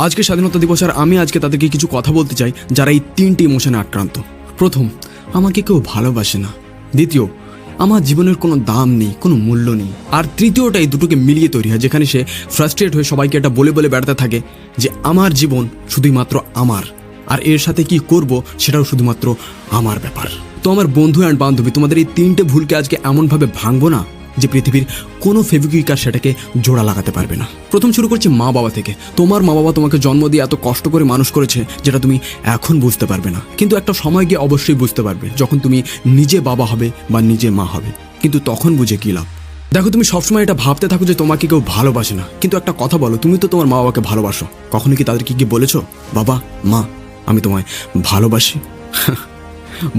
আজকে স্বাধীনতা দিবস আর আমি আজকে তাদেরকে কিছু কথা বলতে চাই যারা এই তিনটি ইমোশনে আক্রান্ত। প্রথম, আমাকে কেউ ভালোবাসে না। দ্বিতীয়, আমার জীবনের কোনো দাম নেই, কোনো মূল্য নেই। আর তৃতীয়টা এই দুটোকে মিলিয়ে তৈরি হয়, যেখানে সে ফ্রাস্ট্রেট হয়ে সবাইকে এটা বলে বলে বেড়াতে থাকে যে আমার জীবন শুধুমাত্র আমার, আর এর সাথে কি করব সেটাও শুধুমাত্র আমার ব্যাপার। তো আমার বন্ধু অ্যান্ড বান্ধবী, তোমাদের এই তিনটে ভুলকে আজকে এমনভাবে ভাঙবো না যে পৃথিবীর কোনো ফেভিকুইক আর সেটাকে জোড়া লাগাতে পারবে না। প্রথম শুরু করছি মা বাবা থেকে। তোমার মা বাবা তোমাকে জন্ম দিয়ে এত কষ্ট করে মানুষ করেছে যেটা তুমি এখন বুঝতে পারবে না, কিন্তু একটা সময় গিয়ে অবশ্যই বুঝতে পারবে, যখন তুমি নিজে বাবা হবে বা নিজে মা হবে। কিন্তু তখন বুঝে কী লাভ? দেখো, তুমি সবসময় এটা ভাবতে থাকো যে তোমাকে কেউ ভালোবাসে না, কিন্তু একটা কথা বলো, তুমি তো তোমার মা বাবাকে ভালোবাসো। কখনো কি তাদেরকে গিয়ে বলেছো বাবা মা আমি তোমায় ভালোবাসি?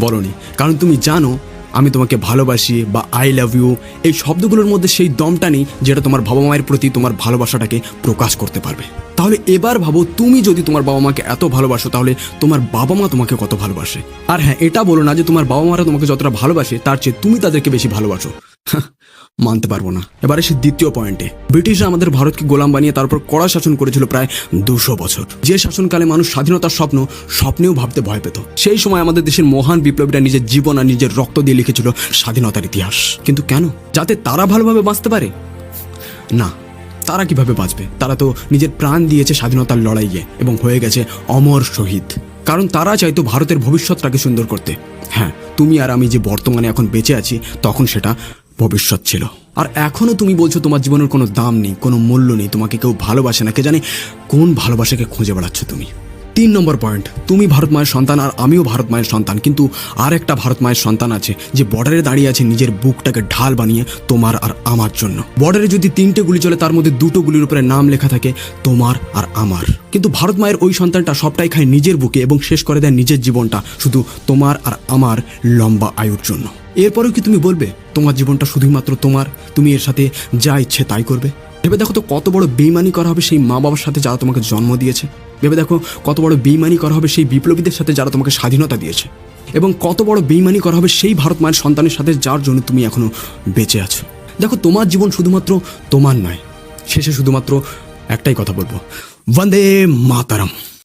বলনি, কারণ তুমি জানো আমি তোমাকে ভালোবাসি বা আই লাভ ইউ এই শব্দগুলোর মধ্যে সেই দমটা নেই যেটা তোমার বাবা মায়ের প্রতি তোমার ভালোবাসাটাকে প্রকাশ করতে পারবে। তাহলে এবার ভাবো, তুমি যদি তোমার বাবা মাকে এত ভালোবাসো তাহলে তোমার বাবা মা তোমাকে কত ভালোবাসে। আর হ্যাঁ, এটা বলো না যে তোমার বাবা মারা তোমাকে যতটা ভালোবাসে তার চেয়ে তুমি তাদেরকে বেশি ভালোবাসো। মানতে পারবো না। এবার এসে দ্বিতীয় পয়েন্টে, ব্রিটিশরা আমাদের ভারতকে গোলাম বানিয়ে তারপর কড়া শাসন করেছিল প্রায় 200 বছর। যে শাসনকালে মানুষ স্বাধীনতার স্বপ্নেও ভাবতে ভয় পেত। সেই সময় আমাদের দেশের মহান বিপ্লবীরা নিজের জীবন আর নিজের রক্ত দিয়ে লিখেছিল স্বাধীনতার ইতিহাস। কিন্তু কেন? যাতে তারা ভালোভাবে বাঁচতে পারে? না, তারা কিভাবে বাঁচবে? তারা তো নিজের প্রাণ দিয়েছে স্বাধীনতার লড়াইয়ে এবং হয়ে গেছে অমর শহীদ। কারণ তারা চাইতো ভারতের ভবিষ্যৎটাকে সুন্দর করতে। হ্যাঁ, তুমি আর আমি যে বর্তমানে এখন বেঁচে আছি, তখন সেটা ভবিষ্যৎ ছিল। আর এখনো তুমি বলছো তোমার জীবনের কোনো দাম নেই, কোনো মূল্য নেই, তোমাকে কেউ ভালোবাসে না। কে জানে কোন ভালোবাসাকে খুঁজে বেড়াচ্ছ তুমি। 3 নম্বর পয়েন্ট, তুমি ভারত মায়ের সন্তান আর আমিও ভারত মায়ের সন্তান, কিন্তু আর একটা ভারত মায়ের সন্তান আছে যে বর্ডারে দাঁড়িয়ে আছে নিজের বুকটাকে ঢাল বানিয়ে তোমার আর আমার জন্য। বর্ডারে যদি 3টে গুলি চলে তার মধ্যে 2টো গুলির উপরে নাম লেখা থাকে তোমার আর আমার। কিন্তু ভারত মায়ের ওই সন্তানটা সবটাই খায় নিজের বুকে এবং শেষ করে দেয় নিজের জীবনটা শুধু তোমার আর আমার লম্বা আয়ুর জন্য। এরপরেও কি তুমি বলবে তোমার জীবনটা শুধুমাত্র তোমার, তুমি এর সাথে যা ইচ্ছে তাই করবে? ভেবে দেখো তো কত বড় বেইমানি করা হবে সেই মা বাবার সাথে যারা তোমাকে জন্ম দিয়েছে। ভেবে দেখো কত বড় বেইমানি করা হবে সেই বিপ্লবীদের সাথে যারা তোমাকে স্বাধীনতা দিয়েছে। এবং কত বড় বেইমানি করা হবে সেই ভারত মায়ের সন্তানের সাথে যার জন্য তুমি এখনো বেঁচে আছো। দেখো, তোমার জীবন শুধুমাত্র তোমার নয়। শেষে শুধুমাত্র একটাই কথা বলবো, বন্দে মাতারাম।